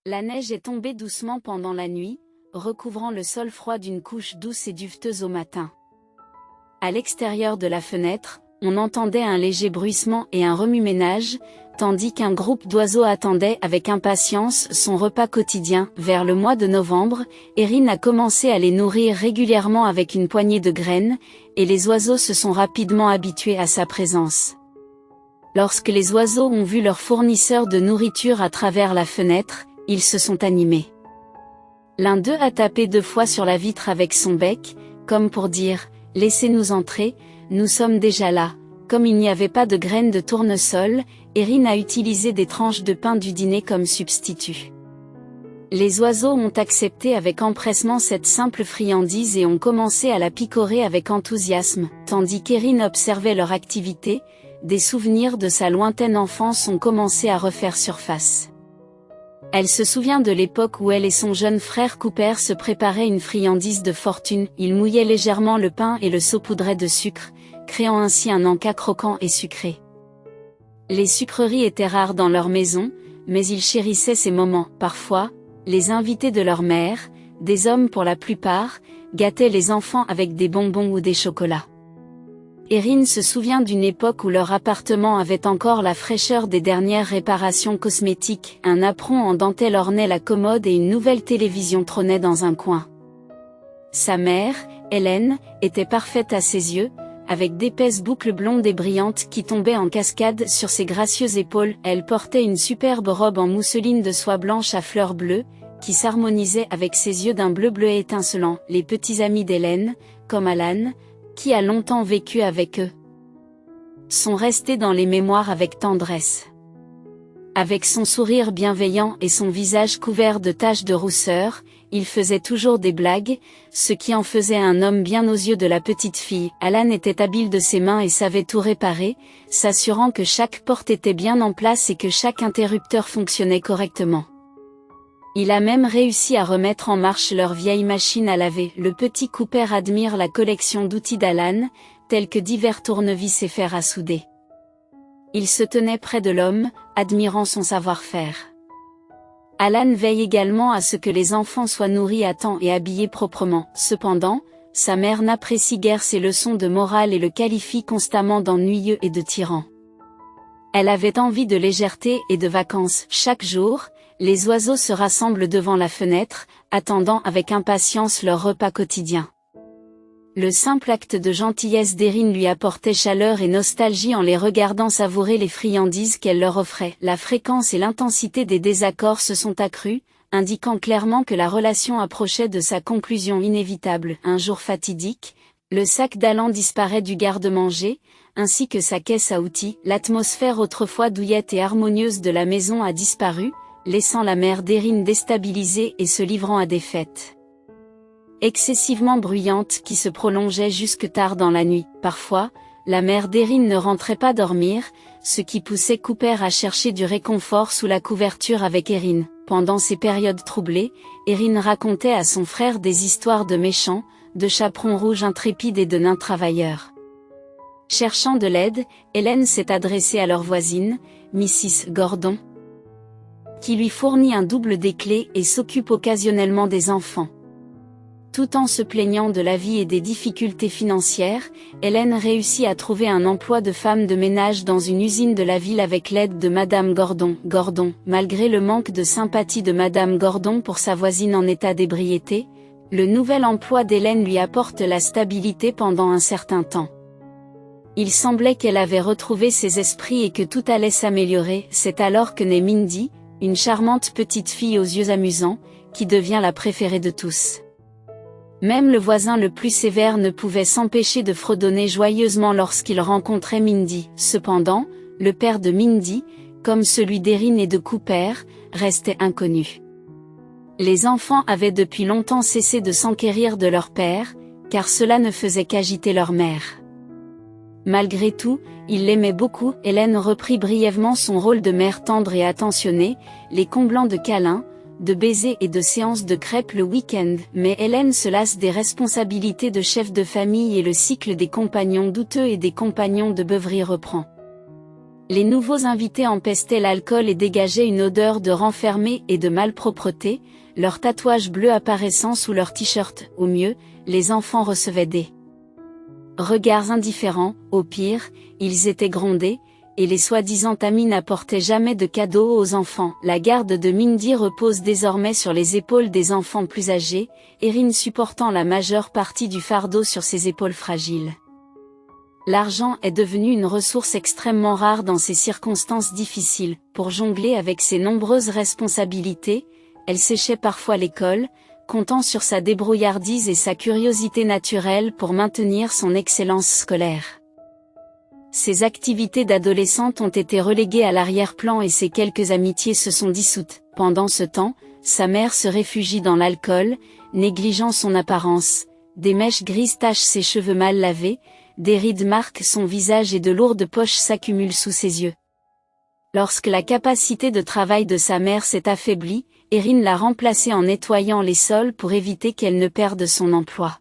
La neige est tombée doucement pendant la nuit, recouvrant le sol froid d'une couche douce et duveteuse au matin. À l'extérieur de la fenêtre, on entendait un léger bruissement et un remue-ménage, tandis qu'un groupe d'oiseaux attendait avec impatience son repas quotidien. Vers le mois de novembre, Erin a commencé à les nourrir régulièrement avec une poignée de graines, et les oiseaux se sont rapidement habitués à sa présence. Lorsque les oiseaux ont vu leur fournisseur de nourriture à travers la fenêtre, ils se sont animés. L'un d'eux a tapé 2 fois sur la vitre avec son bec, comme pour dire « Laissez-nous entrer, nous sommes déjà là ». Comme il n'y avait pas de graines de tournesol, Erin a utilisé des tranches de pain du dîner comme substitut. Les oiseaux ont accepté avec empressement cette simple friandise et ont commencé à la picorer avec enthousiasme, tandis qu'Erin observait leur activité, des souvenirs de sa lointaine enfance ont commencé à refaire surface. Elle se souvient de l'époque où elle et son jeune frère Cooper se préparaient une friandise de fortune. Ils mouillaient légèrement le pain et le saupoudraient de sucre, créant ainsi un encas croquant et sucré. Les sucreries étaient rares dans leur maison, mais ils chérissaient ces moments. Parfois, les invités de leur mère, des hommes pour la plupart, gâtaient les enfants avec des bonbons ou des chocolats. Erin se souvient d'une époque où leur appartement avait encore la fraîcheur des dernières réparations cosmétiques. Un apron en dentelle ornait la commode et une nouvelle télévision trônait dans un coin. Sa mère, Hélène, était parfaite à ses yeux, avec d'épaisses boucles blondes et brillantes qui tombaient en cascade sur ses gracieuses épaules. Elle portait une superbe robe en mousseline de soie blanche à fleurs bleues, qui s'harmonisait avec ses yeux d'un bleu étincelant. Les petits amis d'Hélène, comme Alan, qui a longtemps vécu avec eux, sont restés dans les mémoires avec tendresse. Avec son sourire bienveillant et son visage couvert de taches de rousseur, il faisait toujours des blagues, ce qui en faisait un homme bien aux yeux de la petite fille. Alan était habile de ses mains et savait tout réparer, s'assurant que chaque porte était bien en place et que chaque interrupteur fonctionnait correctement. Il a même réussi à remettre en marche leur vieille machine à laver. Le petit Cooper admire la collection d'outils d'Alan, tels que divers tournevis et fers à souder. Il se tenait près de l'homme, admirant son savoir-faire. Alan veille également à ce que les enfants soient nourris à temps et habillés proprement. Cependant, sa mère n'apprécie guère ses leçons de morale et le qualifie constamment d'ennuyeux et de tyran. Elle avait envie de légèreté et de vacances. Chaque jour, les oiseaux se rassemblent devant la fenêtre, attendant avec impatience leur repas quotidien. Le simple acte de gentillesse d'Erin lui apportait chaleur et nostalgie en les regardant savourer les friandises qu'elle leur offrait. La fréquence et l'intensité des désaccords se sont accrues, indiquant clairement que la relation approchait de sa conclusion inévitable. Un jour fatidique, le sac d'Alan disparaît du garde-manger, ainsi que sa caisse à outils. L'atmosphère autrefois douillette et harmonieuse de la maison a disparu, laissant la mère d'Erin déstabilisée et se livrant à des fêtes excessivement bruyantes qui se prolongeaient jusque tard dans la nuit. Parfois, la mère d'Erin ne rentrait pas dormir, ce qui poussait Cooper à chercher du réconfort sous la couverture avec Erin. Pendant ces périodes troublées, Erin racontait à son frère des histoires de méchants, de chaperons rouges intrépides et de nains travailleurs. Cherchant de l'aide, Hélène s'est adressée à leur voisine, Mrs. Gordon, qui lui fournit un double des clés et s'occupe occasionnellement des enfants. Tout en se plaignant de la vie et des difficultés financières, Hélène réussit à trouver un emploi de femme de ménage dans une usine de la ville avec l'aide de Madame Gordon. Malgré le manque de sympathie de Madame Gordon pour sa voisine en état d'ébriété, le nouvel emploi d'Hélène lui apporte la stabilité pendant un certain temps. Il semblait qu'elle avait retrouvé ses esprits et que tout allait s'améliorer. C'est alors que naît Mindy, une charmante petite fille aux yeux amusants, qui devient la préférée de tous. Même le voisin le plus sévère ne pouvait s'empêcher de fredonner joyeusement lorsqu'il rencontrait Mindy. Cependant, le père de Mindy, comme celui d'Erin et de Cooper, restait inconnu. Les enfants avaient depuis longtemps cessé de s'enquérir de leur père, car cela ne faisait qu'agiter leur mère. Malgré tout, ils l'aimaient beaucoup. Hélène reprit brièvement son rôle de mère tendre et attentionnée, les comblant de câlins, de baisers et de séances de crêpes le week-end. Mais Hélène se lasse des responsabilités de chef de famille et le cycle des compagnons douteux et des compagnons de beuverie reprend. Les nouveaux invités empestaient l'alcool et dégageaient une odeur de renfermé et de malpropreté, leurs tatouages bleus apparaissant sous leurs t-shirts. Au mieux, les enfants recevaient des regards indifférents, au pire, ils étaient grondés, et les soi-disant amis n'apportaient jamais de cadeaux aux enfants. La garde de Mindy repose désormais sur les épaules des enfants plus âgés, Erin supportant la majeure partie du fardeau sur ses épaules fragiles. L'argent est devenu une ressource extrêmement rare dans ces circonstances difficiles. Pour jongler avec ses nombreuses responsabilités, elle séchait parfois l'école, comptant sur sa débrouillardise et sa curiosité naturelle pour maintenir son excellence scolaire. Ses activités d'adolescente ont été reléguées à l'arrière-plan et ses quelques amitiés se sont dissoutes. Pendant ce temps, sa mère se réfugie dans l'alcool, négligeant son apparence. Des mèches grises tachent ses cheveux mal lavés, des rides marquent son visage et de lourdes poches s'accumulent sous ses yeux. Lorsque la capacité de travail de sa mère s'est affaiblie, Erin l'a remplacée en nettoyant les sols pour éviter qu'elle ne perde son emploi.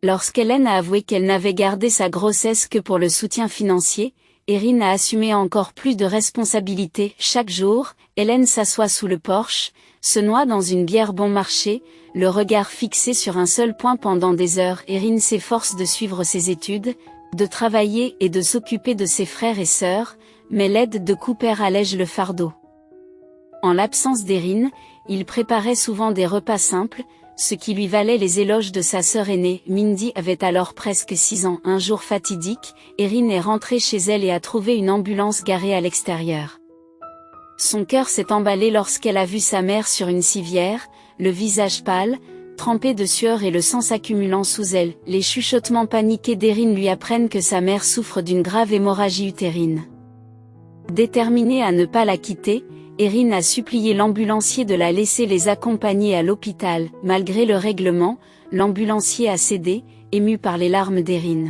Lorsqu'Hélène a avoué qu'elle n'avait gardé sa grossesse que pour le soutien financier, Erin a assumé encore plus de responsabilités. Chaque jour, Hélène s'assoit sous le porche, se noie dans une bière bon marché, le regard fixé sur un seul point pendant des heures. Erin s'efforce de suivre ses études, de travailler et de s'occuper de ses frères et sœurs, mais l'aide de Cooper allège le fardeau. En l'absence d'Erin, il préparait souvent des repas simples, ce qui lui valait les éloges de sa sœur aînée. Mindy avait alors presque 6 ans. Un jour fatidique, Erin est rentrée chez elle et a trouvé une ambulance garée à l'extérieur. Son cœur s'est emballé lorsqu'elle a vu sa mère sur une civière, le visage pâle, trempé de sueur et le sang s'accumulant sous elle. Les chuchotements paniqués d'Erin lui apprennent que sa mère souffre d'une grave hémorragie utérine. Déterminée à ne pas la quitter, Erin a supplié l'ambulancier de la laisser les accompagner à l'hôpital. Malgré le règlement, l'ambulancier a cédé, ému par les larmes d'Erin.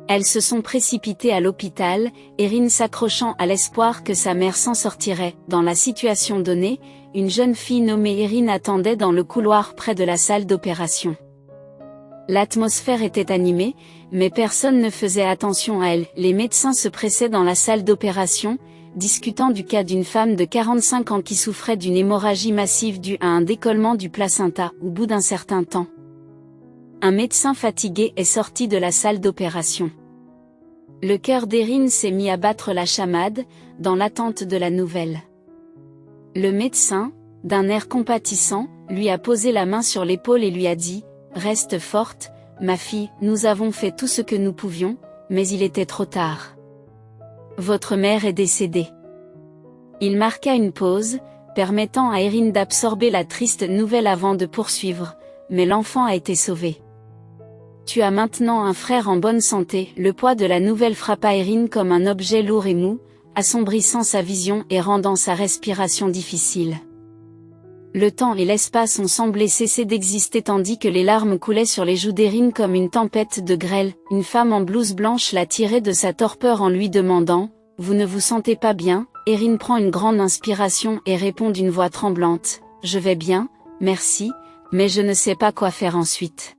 Elles se sont précipitées à l'hôpital, Erin s'accrochant à l'espoir que sa mère s'en sortirait. Dans la situation donnée, une jeune fille nommée Erin attendait dans le couloir près de la salle d'opération. L'atmosphère était animée, mais personne ne faisait attention à elle. Les médecins se pressaient dans la salle d'opération, discutant du cas d'une femme de 45 ans qui souffrait d'une hémorragie massive due à un décollement du placenta. Au bout d'un certain temps, un médecin fatigué est sorti de la salle d'opération. Le cœur d'Erin s'est mis à battre la chamade, dans l'attente de la nouvelle. Le médecin, d'un air compatissant, lui a posé la main sur l'épaule et lui a dit « Reste forte, ma fille, nous avons fait tout ce que nous pouvions, mais il était trop tard. Votre mère est décédée. » Il marqua une pause, permettant à Erin d'absorber la triste nouvelle avant de poursuivre, mais l'enfant a été sauvé. Tu as maintenant un frère en bonne santé. Le poids de la nouvelle frappa Erin comme un objet lourd et mou, assombrissant sa vision et rendant sa respiration difficile. Le temps et l'espace ont semblé cesser d'exister tandis que les larmes coulaient sur les joues d'Erin comme une tempête de grêle. Une femme en blouse blanche l'a tiré de sa torpeur en lui demandant « Vous ne vous sentez pas bien ?» Erin prend une grande inspiration et répond d'une voix tremblante « Je vais bien, merci, mais je ne sais pas quoi faire ensuite. »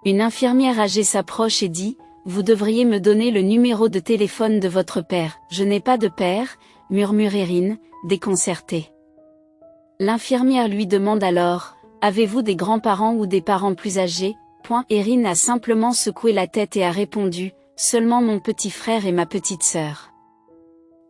Une infirmière âgée s'approche et dit « Vous devriez me donner le numéro de téléphone de votre père. »« Je n'ai pas de père, » murmure Erin, déconcertée. L'infirmière lui demande alors « Avez-vous des grands-parents ou des parents plus âgés ?» Erin a simplement secoué la tête et a répondu « Seulement mon petit frère et ma petite sœur. »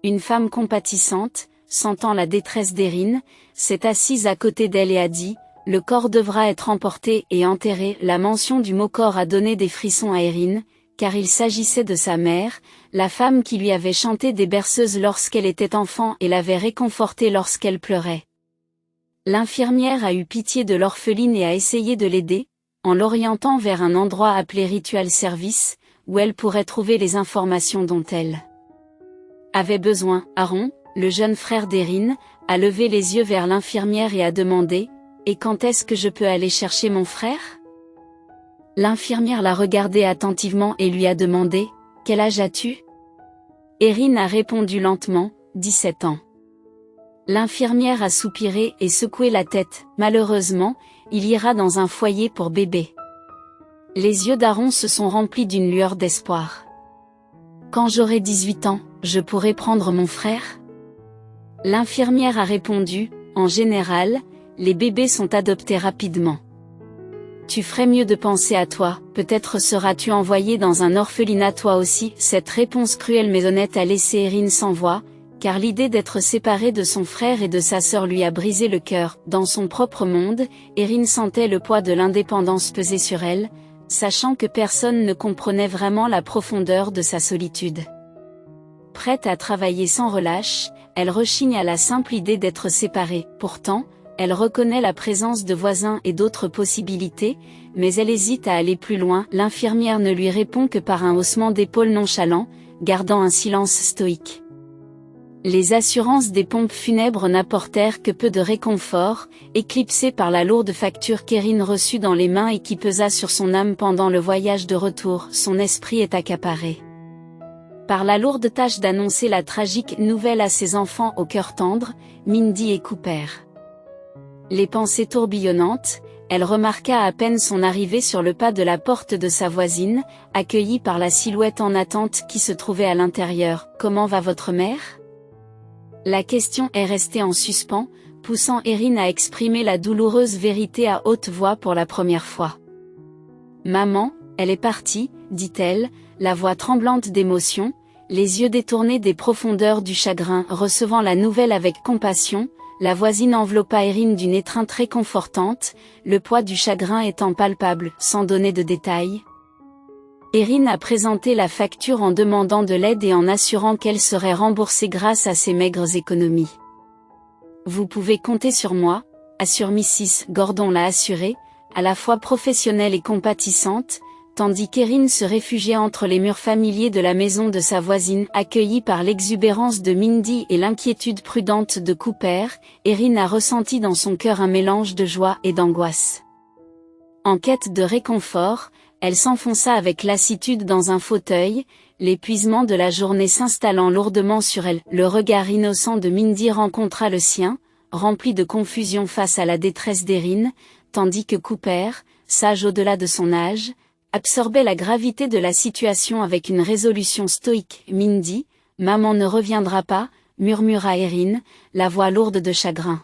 Une femme compatissante, sentant la détresse d'Erin, s'est assise à côté d'elle et a dit « Le corps devra être emporté et enterré. » La mention du mot corps a donné des frissons à Erin, car il s'agissait de sa mère, la femme qui lui avait chanté des berceuses lorsqu'elle était enfant et l'avait réconfortée lorsqu'elle pleurait. L'infirmière a eu pitié de l'orpheline et a essayé de l'aider, en l'orientant vers un endroit appelé Ritual Service, où elle pourrait trouver les informations dont elle avait besoin. Aaron, le jeune frère d'Erin, a levé les yeux vers l'infirmière et a demandé « Et quand est-ce que je peux aller chercher mon frère ?» L'infirmière l'a regardé attentivement et lui a demandé « Quel âge as-tu » Erin a répondu lentement « 17 ans. » L'infirmière a soupiré et secoué la tête. Malheureusement, il ira dans un foyer pour bébés. Les yeux d'Aaron se sont remplis d'une lueur d'espoir. Quand j'aurai 18 ans, je pourrai prendre mon frère? L'infirmière a répondu, en général, les bébés sont adoptés rapidement. Tu ferais mieux de penser à toi, peut-être seras-tu envoyé dans un orphelinat toi aussi. Cette réponse cruelle mais honnête a laissé Erin sans voix, car l'idée d'être séparée de son frère et de sa sœur lui a brisé le cœur. Dans son propre monde, Erin sentait le poids de l'indépendance peser sur elle, sachant que personne ne comprenait vraiment la profondeur de sa solitude. Prête à travailler sans relâche, elle rechigne à la simple idée d'être séparée. Pourtant, elle reconnaît la présence de voisins et d'autres possibilités, mais elle hésite à aller plus loin. L'infirmière ne lui répond que par un haussement d'épaules nonchalant, gardant un silence stoïque. Les assurances des pompes funèbres n'apportèrent que peu de réconfort, éclipsée par la lourde facture qu'Erin reçut dans les mains et qui pesa sur son âme pendant le voyage de retour. Son esprit est accaparé par la lourde tâche d'annoncer la tragique nouvelle à ses enfants au cœur tendre, Mindy et Cooper. Les pensées tourbillonnantes, elle remarqua à peine son arrivée sur le pas de la porte de sa voisine, accueillie par la silhouette en attente qui se trouvait à l'intérieur. « Comment va votre mère ?» La question est restée en suspens, poussant Erin à exprimer la douloureuse vérité à haute voix pour la première fois. « Maman, elle est partie, dit-elle, la voix tremblante d'émotion, les yeux détournés des profondeurs du chagrin. Recevant la nouvelle avec compassion, la voisine enveloppa Erin d'une étreinte réconfortante, le poids du chagrin étant palpable, sans donner de détails. Erin a présenté la facture en demandant de l'aide et en assurant qu'elle serait remboursée grâce à ses maigres économies. « Vous pouvez compter sur moi », assure Mrs. Gordon l'a assurée, à la fois professionnelle et compatissante, tandis qu'Erin se réfugiait entre les murs familiers de la maison de sa voisine. Accueillie par l'exubérance de Mindy et l'inquiétude prudente de Cooper, Erin a ressenti dans son cœur un mélange de joie et d'angoisse. En quête de réconfort, elle s'enfonça avec lassitude dans un fauteuil, l'épuisement de la journée s'installant lourdement sur elle. Le regard innocent de Mindy rencontra le sien, rempli de confusion face à la détresse d'Erin, tandis que Cooper, sage au-delà de son âge, absorbait la gravité de la situation avec une résolution stoïque. « Mindy, maman ne reviendra pas », murmura Erin, la voix lourde de chagrin.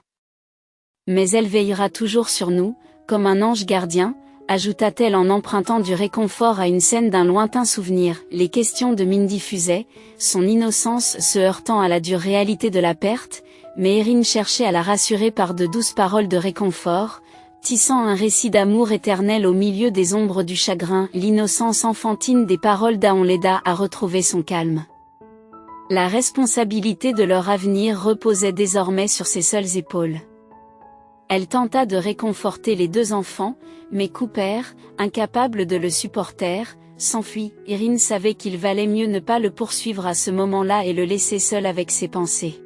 « Mais elle veillera toujours sur nous, comme un ange gardien », ajouta-t-elle en empruntant du réconfort à une scène d'un lointain souvenir. Les questions de Mindy fusaient, son innocence se heurtant à la dure réalité de la perte, mais Erin cherchait à la rassurer par de douces paroles de réconfort, tissant un récit d'amour éternel au milieu des ombres du chagrin. L'innocence enfantine des paroles d'Aon l'aida à retrouver son calme. La responsabilité de leur avenir reposait désormais sur ses seules épaules. Elle tenta de réconforter les deux enfants, mais Cooper, incapable de le supporter, s'enfuit. Erin savait qu'il valait mieux ne pas le poursuivre à ce moment-là et le laisser seul avec ses pensées.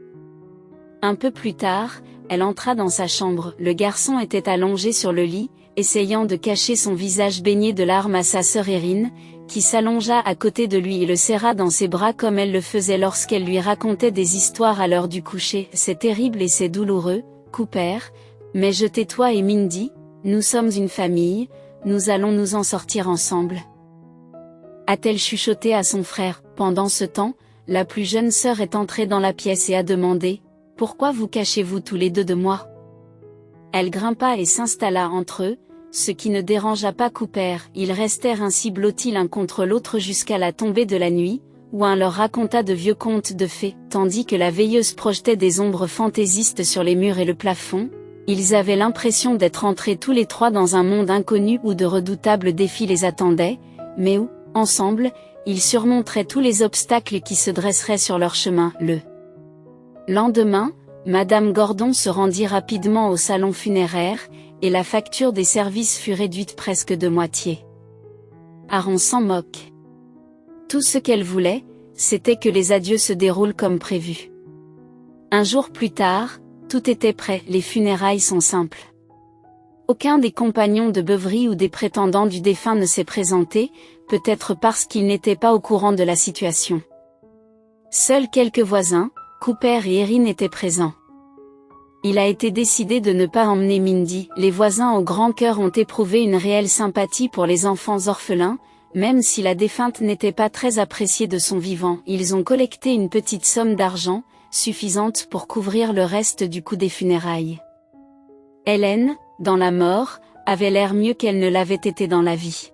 Un peu plus tard, elle entra dans sa chambre. Le garçon était allongé sur le lit, essayant de cacher son visage baigné de larmes à sa sœur Erin, qui s'allongea à côté de lui et le serra dans ses bras comme elle le faisait lorsqu'elle lui racontait des histoires à l'heure du coucher. « C'est terrible et c'est douloureux, Cooper, mais je tais-toi et Mindy, nous sommes une famille, nous allons nous en sortir ensemble. » A-t-elle chuchoté à son frère. Pendant ce temps, la plus jeune sœur est entrée dans la pièce et a demandé « Pourquoi vous cachez-vous tous les deux de moi ?» Elle grimpa et s'installa entre eux, ce qui ne dérangea pas Cooper. Ils restèrent ainsi blottis l'un contre l'autre jusqu'à la tombée de la nuit, où un leur raconta de vieux contes de fées, tandis que la veilleuse projetait des ombres fantaisistes sur les murs et le plafond. Ils avaient l'impression d'être entrés tous les trois dans un monde inconnu où de redoutables défis les attendaient, mais où, ensemble, ils surmonteraient tous les obstacles qui se dresseraient sur leur chemin. Le lendemain, Madame Gordon se rendit rapidement au salon funéraire, et la facture des services fut réduite presque de moitié. Aaron s'en moque. Tout ce qu'elle voulait, c'était que les adieux se déroulent comme prévu. Un jour plus tard, tout était prêt. Les funérailles sont simples. Aucun des compagnons de Beverly ou des prétendants du défunt ne s'est présenté, peut-être parce qu'ils n'étaient pas au courant de la situation. Seuls quelques voisins, Cooper et Erin, étaient présents. Il a été décidé de ne pas emmener Mindy. Les voisins au grand cœur ont éprouvé une réelle sympathie pour les enfants orphelins, même si la défunte n'était pas très appréciée de son vivant. Ils ont collecté une petite somme d'argent, suffisante pour couvrir le reste du coût des funérailles. Hélène, dans la mort, avait l'air mieux qu'elle ne l'avait été dans la vie.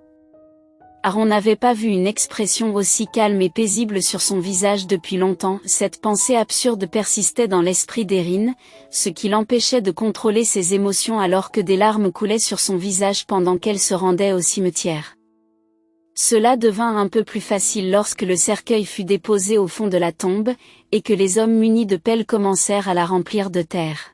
Aaron n'avait pas vu une expression aussi calme et paisible sur son visage depuis longtemps. Cette pensée absurde persistait dans l'esprit d'Erin, ce qui l'empêchait de contrôler ses émotions alors que des larmes coulaient sur son visage pendant qu'elle se rendait au cimetière. Cela devint un peu plus facile lorsque le cercueil fut déposé au fond de la tombe, et que les hommes munis de pelles commencèrent à la remplir de terre.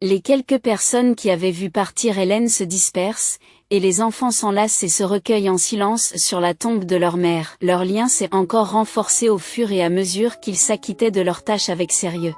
Les quelques personnes qui avaient vu partir Hélène se dispersent, et les enfants s'enlacent et se recueillent en silence sur la tombe de leur mère. Leur lien s'est encore renforcé au fur et à mesure qu'ils s'acquittaient de leurs tâches avec sérieux.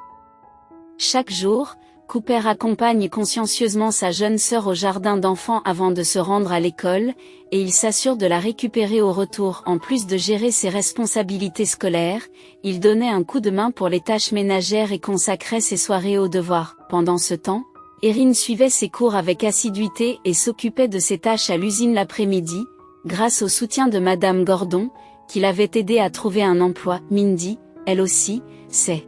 Chaque jour, Cooper accompagne consciencieusement sa jeune sœur au jardin d'enfants avant de se rendre à l'école, et il s'assure de la récupérer au retour. En plus de gérer ses responsabilités scolaires, il donnait un coup de main pour les tâches ménagères et consacrait ses soirées aux devoirs. Pendant ce temps, Erin suivait ses cours avec assiduité et s'occupait de ses tâches à l'usine l'après-midi, grâce au soutien de Madame Gordon, qui l'avait aidé à trouver un emploi. Mindy, elle aussi, s'est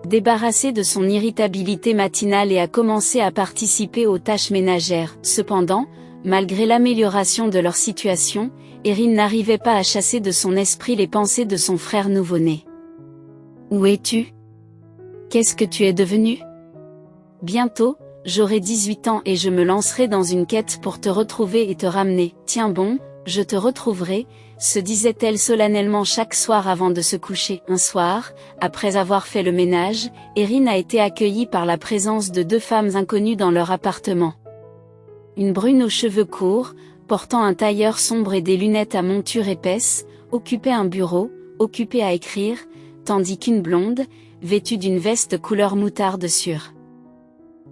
débarrassée de son irritabilité matinale et a commencé à participer aux tâches ménagères. Cependant, malgré l'amélioration de leur situation, Erin n'arrivait pas à chasser de son esprit les pensées de son frère nouveau-né. « Où es-tu? Qu'est-ce que tu es devenu? Bientôt, j'aurai 18 ans et je me lancerai dans une quête pour te retrouver et te ramener. Tiens bon, je te retrouverai, se disait-elle solennellement chaque soir avant de se coucher. Un soir, après avoir fait le ménage, Erin a été accueillie par la présence de deux femmes inconnues dans leur appartement. Une brune aux cheveux courts, portant un tailleur sombre et des lunettes à monture épaisse, occupait un bureau, occupée à écrire, tandis qu'une blonde, vêtue d'une veste couleur moutarde sur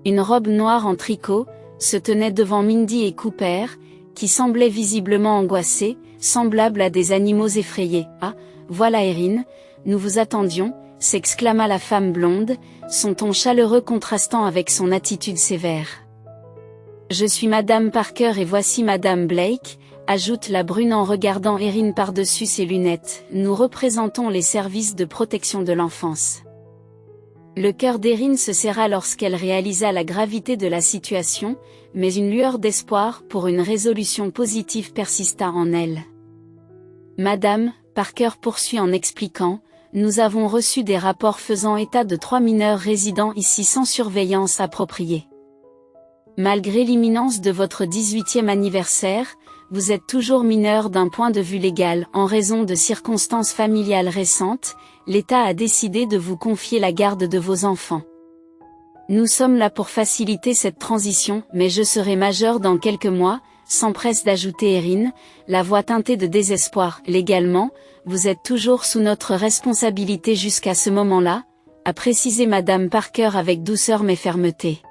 une robe noire en tricot, se tenait devant Mindy et Cooper, qui semblaient visiblement angoissés, semblables à des animaux effrayés. « Ah, voilà Erin, nous vous attendions », s'exclama la femme blonde, son ton chaleureux contrastant avec son attitude sévère. « Je suis Madame Parker et voici Madame Blake », ajoute la brune en regardant Erin par-dessus ses lunettes. « Nous représentons les services de protection de l'enfance. » Le cœur d'Erin se serra lorsqu'elle réalisa la gravité de la situation, mais une lueur d'espoir pour une résolution positive persista en elle. Madame Parker poursuit en expliquant, « Nous avons reçu des rapports faisant état de 3 mineurs résidant ici sans surveillance appropriée. Malgré l'imminence de votre 18e anniversaire, vous êtes toujours mineur d'un point de vue légal. En raison de circonstances familiales récentes, l'État a décidé de vous confier la garde de vos enfants. Nous sommes là pour faciliter cette transition, mais je serai majeur dans quelques mois, s'empresse d'ajouter Erin, la voix teintée de désespoir. Légalement, vous êtes toujours sous notre responsabilité jusqu'à ce moment-là, a précisé Madame Parker avec douceur mais fermeté.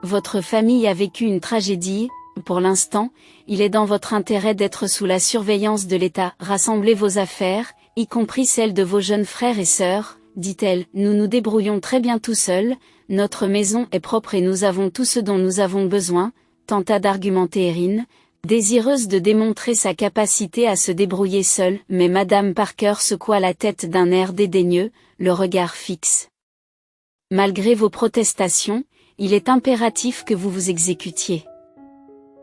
Votre famille a vécu une tragédie. Pour l'instant, il est dans votre intérêt d'être sous la surveillance de l'État. Rassemblez vos affaires, y compris celles de vos jeunes frères et sœurs, dit-elle. Nous nous débrouillons très bien tout seuls, notre maison est propre et nous avons tout ce dont nous avons besoin, tenta d'argumenter Erin, désireuse de démontrer sa capacité à se débrouiller seule, mais Madame Parker secoua la tête d'un air dédaigneux, le regard fixe. Malgré vos protestations, il est impératif que vous vous exécutiez.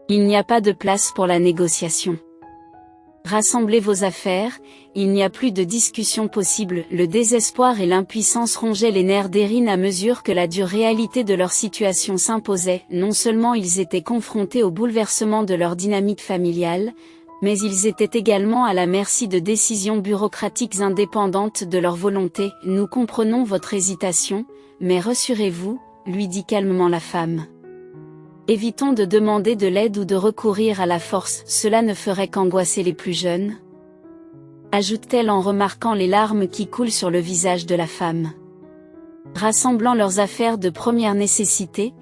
Il n'y a pas de place pour la négociation. Rassemblez vos affaires, il n'y a plus de discussion possible. Le désespoir et l'impuissance rongeaient les nerfs d'Erin à mesure que la dure réalité de leur situation s'imposait. Non seulement ils étaient confrontés au bouleversement de leur dynamique familiale, mais ils étaient également à la merci de décisions bureaucratiques indépendantes de leur volonté. Nous comprenons votre hésitation, mais rassurez-vous, lui dit calmement la femme. Évitons de demander de l'aide ou de recourir à la force, cela ne ferait qu'angoisser les plus jeunes, ajoute-t-elle en remarquant les larmes qui coulent sur le visage de la femme. Rassemblant leurs affaires de première nécessité,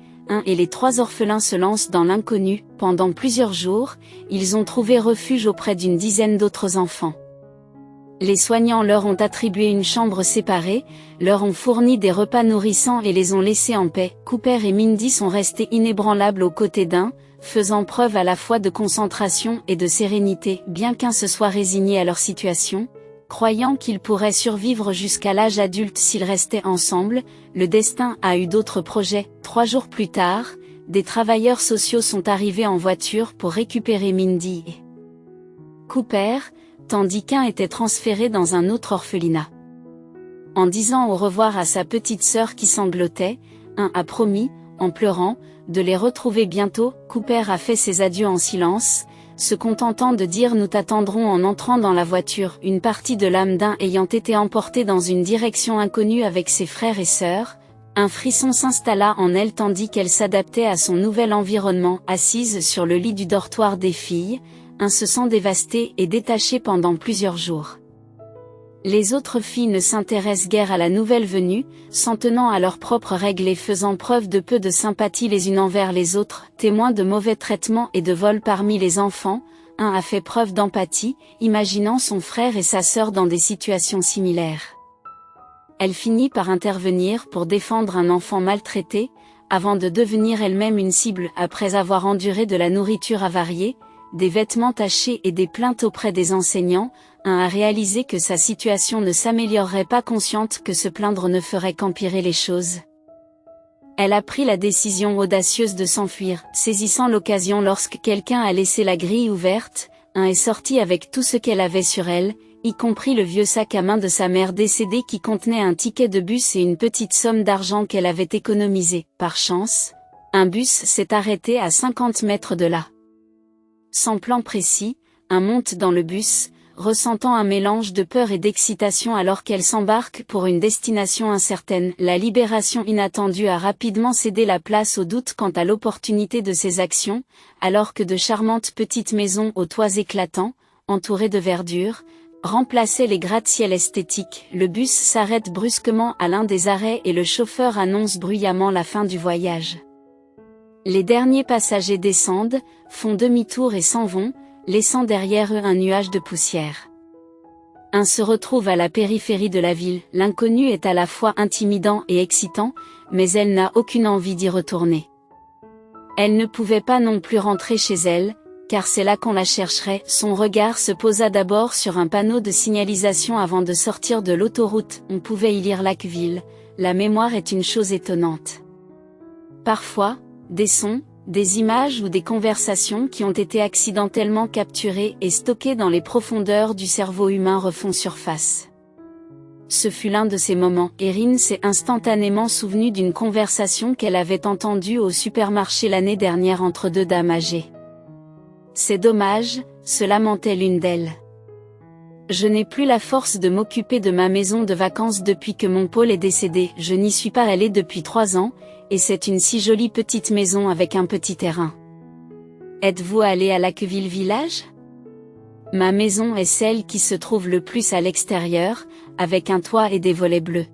et les 3 orphelins se lancent dans l'inconnu. Pendant plusieurs jours, ils ont trouvé refuge auprès d'une dizaine d'autres enfants. Les soignants leur ont attribué une chambre séparée, leur ont fourni des repas nourrissants et les ont laissés en paix. Cooper et Mindy sont restés inébranlables aux côtés d'Un, faisant preuve à la fois de concentration et de sérénité, bien qu'un se soit résigné à leur situation, croyant qu'ils pourraient survivre jusqu'à l'âge adulte s'ils restaient ensemble. Le destin a eu d'autres projets. 3 jours plus tard, des travailleurs sociaux sont arrivés en voiture pour récupérer Mindy et Cooper, tandis qu'un était transféré dans un autre orphelinat. En disant au revoir à sa petite sœur qui sanglotait, un a promis, en pleurant, de les retrouver bientôt. Cooper a fait ses adieux en silence, se contentant de dire « Nous t'attendrons » en entrant dans la voiture, une partie de l'âme d'un ayant été emportée dans une direction inconnue avec ses frères et sœurs. Un frisson s'installa en elle tandis qu'elle s'adaptait à son nouvel environnement. Assise sur le lit du dortoir des filles, un se sent dévastée et détachée pendant plusieurs jours. Les autres filles ne s'intéressent guère à la nouvelle venue, s'en tenant à leurs propres règles et faisant preuve de peu de sympathie les unes envers les autres, témoins de mauvais traitements et de vols parmi les enfants. Un a fait preuve d'empathie, imaginant son frère et sa sœur dans des situations similaires. Elle finit par intervenir pour défendre un enfant maltraité, avant de devenir elle-même une cible après avoir enduré de la nourriture avariée, des vêtements tachés et des plaintes auprès des enseignants. Un a réalisé que sa situation ne s'améliorerait pas, consciente que se plaindre ne ferait qu'empirer les choses. Elle a pris la décision audacieuse de s'enfuir, saisissant l'occasion lorsque quelqu'un a laissé la grille ouverte. Un est sorti avec tout ce qu'elle avait sur elle, y compris le vieux sac à main de sa mère décédée qui contenait un ticket de bus et une petite somme d'argent qu'elle avait économisée. Par chance, un bus s'est arrêté à 50 mètres de là. Sans plan précis, un monte dans le bus, ressentant un mélange de peur et d'excitation alors qu'elle s'embarque pour une destination incertaine. La libération inattendue a rapidement cédé la place au doute quant à l'opportunité de ses actions, alors que de charmantes petites maisons aux toits éclatants, entourées de verdure, remplaçaient les gratte-ciel esthétiques. Le bus s'arrête brusquement à l'un des arrêts et le chauffeur annonce bruyamment la fin du voyage. Les derniers passagers descendent, font demi-tour et s'en vont, laissant derrière eux un nuage de poussière. Un se retrouve à la périphérie de la ville. L'inconnu est à la fois intimidant et excitant, mais elle n'a aucune envie d'y retourner. Elle ne pouvait pas non plus rentrer chez elle, car c'est là qu'on la chercherait. Son regard se posa d'abord sur un panneau de signalisation avant de sortir de l'autoroute. On pouvait y lire Lackville. La mémoire est une chose étonnante. Parfois, des sons, des images ou des conversations qui ont été accidentellement capturées et stockées dans les profondeurs du cerveau humain refont surface. Ce fut l'un de ces moments. Erin s'est instantanément souvenue d'une conversation qu'elle avait entendue au supermarché l'année dernière entre 2 dames âgées. « C'est dommage », se lamentait l'une d'elles. « Je n'ai plus la force de m'occuper de ma maison de vacances depuis que mon Paul est décédé. Je n'y suis pas allée depuis 3 ans. Et c'est une si jolie petite maison avec un petit terrain. Êtes-vous allé à Lackville Village ? Ma maison est celle qui se trouve le plus à l'extérieur, avec un toit et des volets bleus.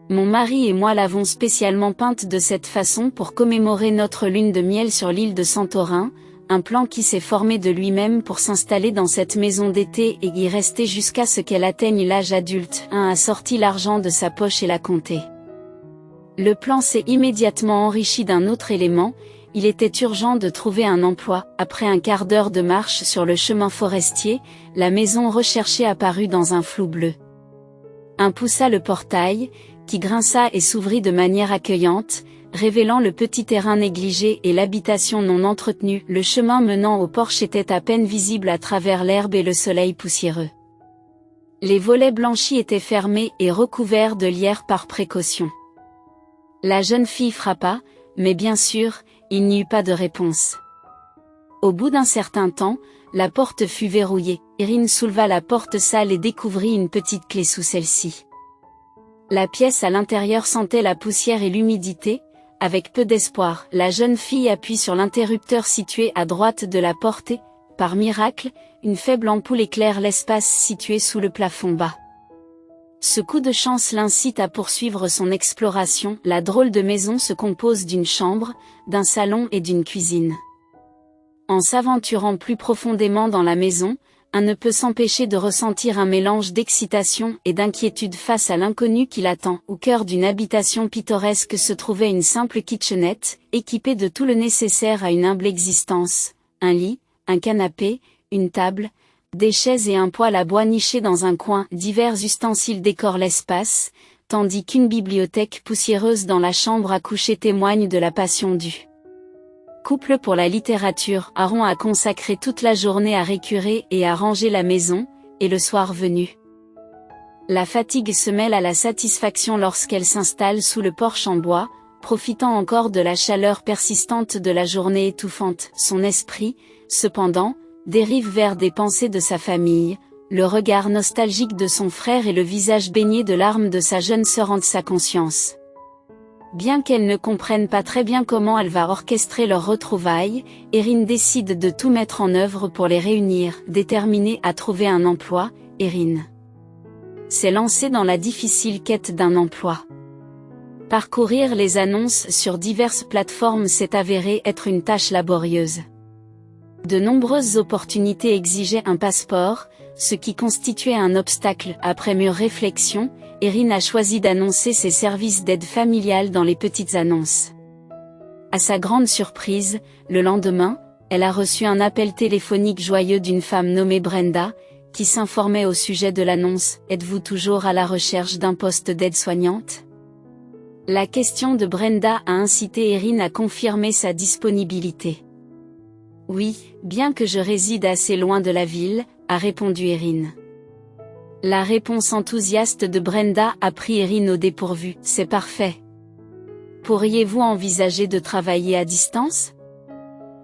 Mon mari et moi l'avons spécialement peinte de cette façon pour commémorer notre lune de miel sur l'île de Santorin, un plan qui s'est formé de lui-même pour s'installer dans cette maison d'été et y rester jusqu'à ce qu'elle atteigne l'âge adulte. Un a sorti l'argent de sa poche et l'a compté. Le plan s'est immédiatement enrichi d'un autre élément, il était urgent de trouver un emploi. Après un quart d'heure de marche sur le chemin forestier, la maison recherchée apparut dans un flou bleu. Un poussa le portail, qui grinça et s'ouvrit de manière accueillante, révélant le petit terrain négligé et l'habitation non entretenue. Le chemin menant au porche était à peine visible à travers l'herbe et le soleil poussiéreux. Les volets blanchis étaient fermés et recouverts de lierre par précaution. La jeune fille frappa, mais bien sûr, il n'y eut pas de réponse. Au bout d'un certain temps, la porte fut verrouillée. Erin souleva la porte sale et découvrit une petite clé sous celle-ci. La pièce à l'intérieur sentait la poussière et l'humidité. Avec peu d'espoir, la jeune fille appuie sur l'interrupteur situé à droite de la porte et, par miracle, une faible ampoule éclaire l'espace situé sous le plafond bas. Ce coup de chance l'incite à poursuivre son exploration. La drôle de maison se compose d'une chambre, d'un salon et d'une cuisine. En s'aventurant plus profondément dans la maison, un ne peut s'empêcher de ressentir un mélange d'excitation et d'inquiétude face à l'inconnu qui l'attend. Au cœur d'une habitation pittoresque se trouvait une simple kitchenette, équipée de tout le nécessaire à une humble existence, un lit, un canapé, une table, des chaises et un poêle à bois niché dans un coin. Divers ustensiles décorent l'espace, tandis qu'une bibliothèque poussiéreuse dans la chambre à coucher témoigne de la passion du couple pour la littérature. Aaron a consacré toute la journée à récurer et à ranger la maison, et le soir venu, la fatigue se mêle à la satisfaction lorsqu'elle s'installe sous le porche en bois, profitant encore de la chaleur persistante de la journée étouffante. Son esprit, cependant, dérive vers des pensées de sa famille, le regard nostalgique de son frère et le visage baigné de larmes de sa jeune sœur hantent sa conscience. Bien qu'elle ne comprenne pas très bien comment elle va orchestrer leur retrouvailles, Erin décide de tout mettre en œuvre pour les réunir. Déterminée à trouver un emploi, Erin s'est lancée dans la difficile quête d'un emploi. Parcourir les annonces sur diverses plateformes s'est avéré être une tâche laborieuse. De nombreuses opportunités exigeaient un passeport, ce qui constituait un obstacle. Après mûre réflexion, Erin a choisi d'annoncer ses services d'aide familiale dans les petites annonces. À sa grande surprise, le lendemain, elle a reçu un appel téléphonique joyeux d'une femme nommée Brenda, qui s'informait au sujet de l'annonce. « Êtes-vous toujours à la recherche d'un poste d'aide-soignante ?» La question de Brenda a incité Erin à confirmer sa disponibilité. « Oui, bien que je réside assez loin de la ville », a répondu Erin. La réponse enthousiaste de Brenda a pris Erin au dépourvu. « C'est parfait. Pourriez-vous envisager de travailler à distance ?»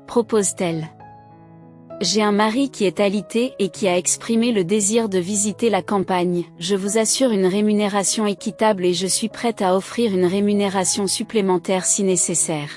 propose-t-elle. « J'ai un mari qui est alité et qui a exprimé le désir de visiter la campagne. Je vous assure une rémunération équitable et je suis prête à offrir une rémunération supplémentaire si nécessaire. »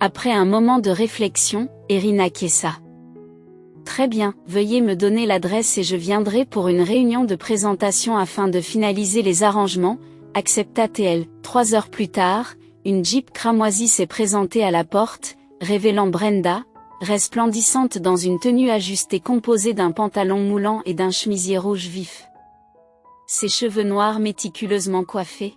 Après un moment de réflexion, Erin acquiesça. « Très bien, veuillez me donner l'adresse et je viendrai pour une réunion de présentation afin de finaliser les arrangements, » accepta-t-elle. 3 heures plus tard, une Jeep cramoisie s'est présentée à la porte, révélant Brenda, resplendissante dans une tenue ajustée composée d'un pantalon moulant et d'un chemisier rouge vif. Ses cheveux noirs méticuleusement coiffés,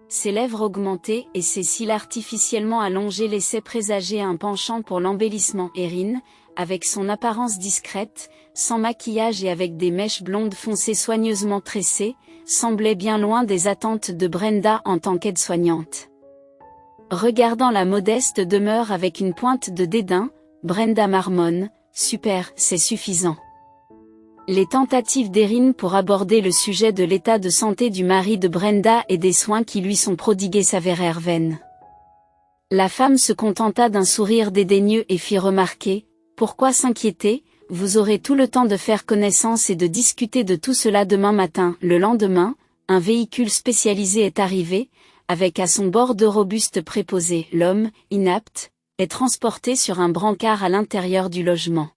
ses lèvres augmentées et ses cils artificiellement allongés laissaient présager un penchant pour l'embellissement. Erin, avec son apparence discrète, sans maquillage et avec des mèches blondes foncées soigneusement tressées, semblait bien loin des attentes de Brenda en tant qu'aide-soignante. Regardant la modeste demeure avec une pointe de dédain, Brenda marmonne « Super, c'est suffisant. » Les tentatives d'Erin pour aborder le sujet de l'état de santé du mari de Brenda et des soins qui lui sont prodigués s'avérèrent vaines. La femme se contenta d'un sourire dédaigneux et fit remarquer « Pourquoi s'inquiéter, vous aurez tout le temps de faire connaissance et de discuter de tout cela demain matin. » Le lendemain, un véhicule spécialisé est arrivé, avec à son bord 2 robustes préposés. L'homme, inapte, est transporté sur un brancard à l'intérieur du logement.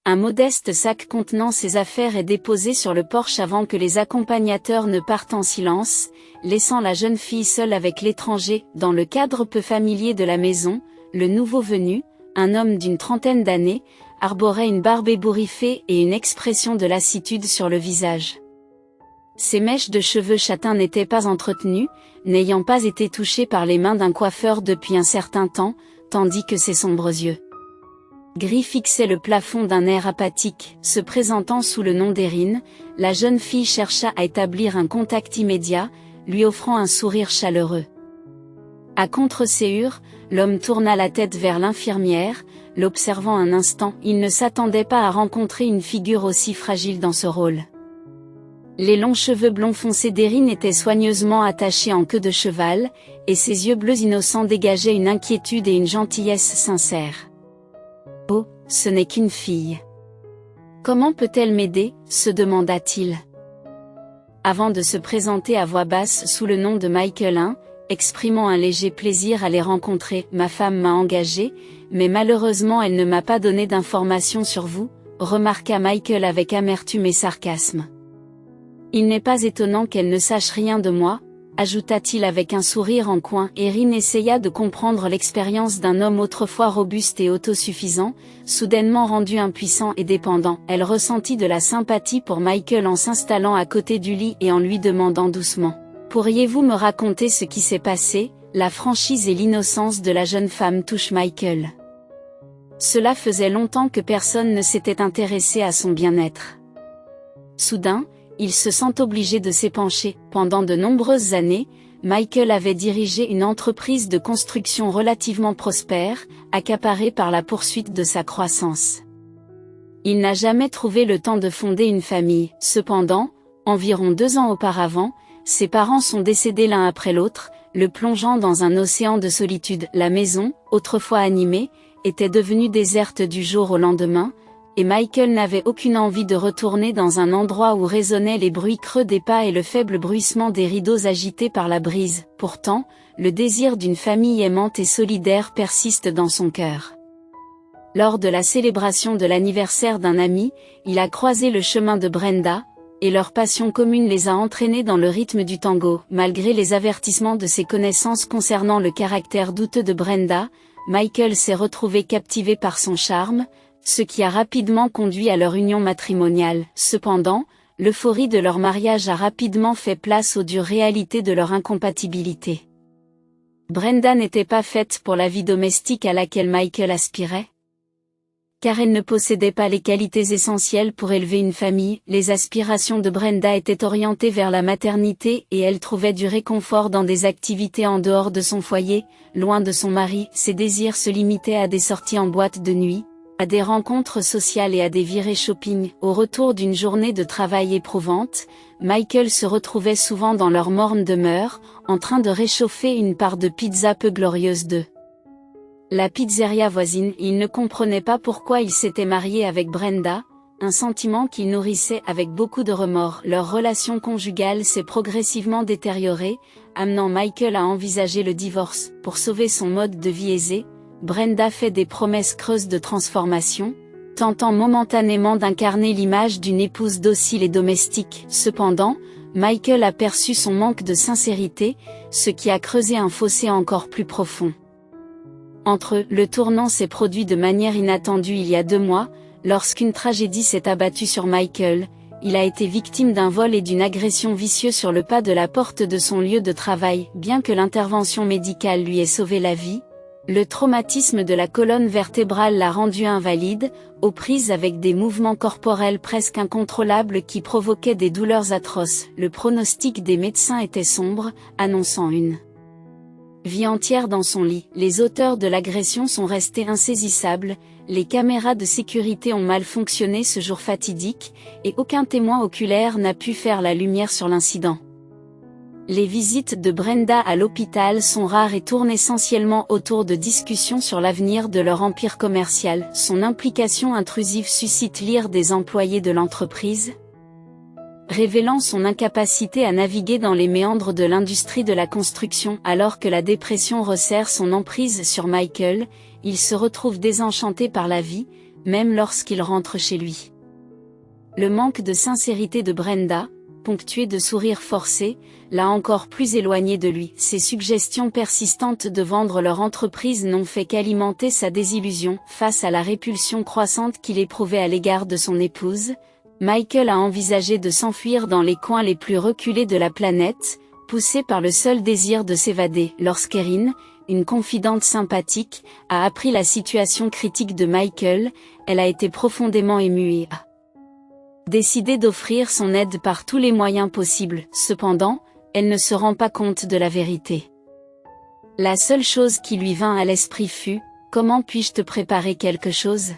Un modeste sac contenant ses affaires est déposé sur le porche avant que les accompagnateurs ne partent en silence, laissant la jeune fille seule avec l'étranger. Dans le cadre peu familier de la maison, le nouveau venu, un homme d'une trentaine d'années, arborait une barbe ébouriffée et une expression de lassitude sur le visage. Ses mèches de cheveux châtains n'étaient pas entretenues, n'ayant pas été touchées par les mains d'un coiffeur depuis un certain temps, tandis que ses sombres yeux gris fixaient le plafond d'un air apathique. Se présentant sous le nom d'Erin, la jeune fille chercha à établir un contact immédiat, lui offrant un sourire chaleureux. À contre-séhure, l'homme tourna la tête vers l'infirmière, l'observant un instant. Il ne s'attendait pas à rencontrer une figure aussi fragile dans ce rôle. Les longs cheveux blonds foncés d'Erin étaient soigneusement attachés en queue de cheval, et ses yeux bleus innocents dégageaient une inquiétude et une gentillesse sincères. « Oh, ce n'est qu'une fille. Comment peut-elle m'aider ?» se demanda-t-il. Avant de se présenter à voix basse sous le nom de Michael, exprimant un léger plaisir à les rencontrer. « Ma femme m'a engagé, mais malheureusement elle ne m'a pas donné d'informations sur vous, » remarqua Michael avec amertume et sarcasme. « Il n'est pas étonnant qu'elle ne sache rien de moi, » ajouta-t-il avec un sourire en coin. Erin essaya de comprendre l'expérience d'un homme autrefois robuste et autosuffisant, soudainement rendu impuissant et dépendant. Elle ressentit de la sympathie pour Michael en s'installant à côté du lit et en lui demandant doucement « Pourriez-vous me raconter ce qui s'est passé ?» La franchise et l'innocence de la jeune femme touchent Michael. Cela faisait longtemps que personne ne s'était intéressé à son bien-être. Soudain, il se sent obligé de s'épancher. Pendant de nombreuses années, Michael avait dirigé une entreprise de construction relativement prospère, accaparée par la poursuite de sa croissance. Il n'a jamais trouvé le temps de fonder une famille. Cependant, environ 2 ans auparavant, ses parents sont décédés l'un après l'autre, le plongeant dans un océan de solitude. La maison, autrefois animée, était devenue déserte du jour au lendemain, et Michael n'avait aucune envie de retourner dans un endroit où résonnaient les bruits creux des pas et le faible bruissement des rideaux agités par la brise. Pourtant, le désir d'une famille aimante et solidaire persiste dans son cœur. Lors de la célébration de l'anniversaire d'un ami, il a croisé le chemin de Brenda, et leur passion commune les a entraînés dans le rythme du tango. Malgré les avertissements de ses connaissances concernant le caractère douteux de Brenda, Michael s'est retrouvé captivé par son charme, ce qui a rapidement conduit à leur union matrimoniale. Cependant, l'euphorie de leur mariage a rapidement fait place aux dures réalités de leur incompatibilité. Brenda n'était pas faite pour la vie domestique à laquelle Michael aspirait. Car elle ne possédait pas les qualités essentielles pour élever une famille. Les aspirations de Brenda étaient orientées vers la maternité et elle trouvait du réconfort dans des activités en dehors de son foyer, loin de son mari. Ses désirs se limitaient à des sorties en boîte de nuit, à des rencontres sociales et à des virées shopping. Au retour d'une journée de travail éprouvante, Michael se retrouvait souvent dans leur morne demeure, en train de réchauffer une part de pizza peu glorieuse de la pizzeria voisine. Il ne comprenait pas pourquoi il s'était marié avec Brenda, un sentiment qu'il nourrissait avec beaucoup de remords. Leur relation conjugale s'est progressivement détériorée, amenant Michael à envisager le divorce. Pour sauver son mode de vie aisé, Brenda fait des promesses creuses de transformation, tentant momentanément d'incarner l'image d'une épouse docile et domestique. Cependant, Michael a perçu son manque de sincérité, ce qui a creusé un fossé encore plus profond. Entre eux, le tournant s'est produit de manière inattendue il y a 2 mois, lorsqu'une tragédie s'est abattue sur Michael. Il a été victime d'un vol et d'une agression vicieuse sur le pas de la porte de son lieu de travail. Bien que l'intervention médicale lui ait sauvé la vie, le traumatisme de la colonne vertébrale l'a rendu invalide, aux prises avec des mouvements corporels presque incontrôlables qui provoquaient des douleurs atroces. Le pronostic des médecins était sombre, annonçant une vie entière dans son lit. Les auteurs de l'agression sont restés insaisissables, les caméras de sécurité ont mal fonctionné ce jour fatidique, et aucun témoin oculaire n'a pu faire la lumière sur l'incident. Les visites de Brenda à l'hôpital sont rares et tournent essentiellement autour de discussions sur l'avenir de leur empire commercial. Son implication intrusive suscite l'ire des employés de l'entreprise, révélant son incapacité à naviguer dans les méandres de l'industrie de la construction. Alors que la dépression resserre son emprise sur Michael, il se retrouve désenchanté par la vie, même lorsqu'il rentre chez lui. Le manque de sincérité de Brenda, ponctué de sourires forcés, l'a encore plus éloigné de lui. Ses suggestions persistantes de vendre leur entreprise n'ont fait qu'alimenter sa désillusion. Face à la répulsion croissante qu'il éprouvait à l'égard de son épouse, Michael a envisagé de s'enfuir dans les coins les plus reculés de la planète, poussé par le seul désir de s'évader. Lorsqu'Erin, une confidente sympathique, a appris la situation critique de Michael, elle a été profondément émue et a décidé d'offrir son aide par tous les moyens possibles. Cependant, elle ne se rend pas compte de la vérité. La seule chose qui lui vint à l'esprit fut « Comment puis-je te préparer quelque chose ?»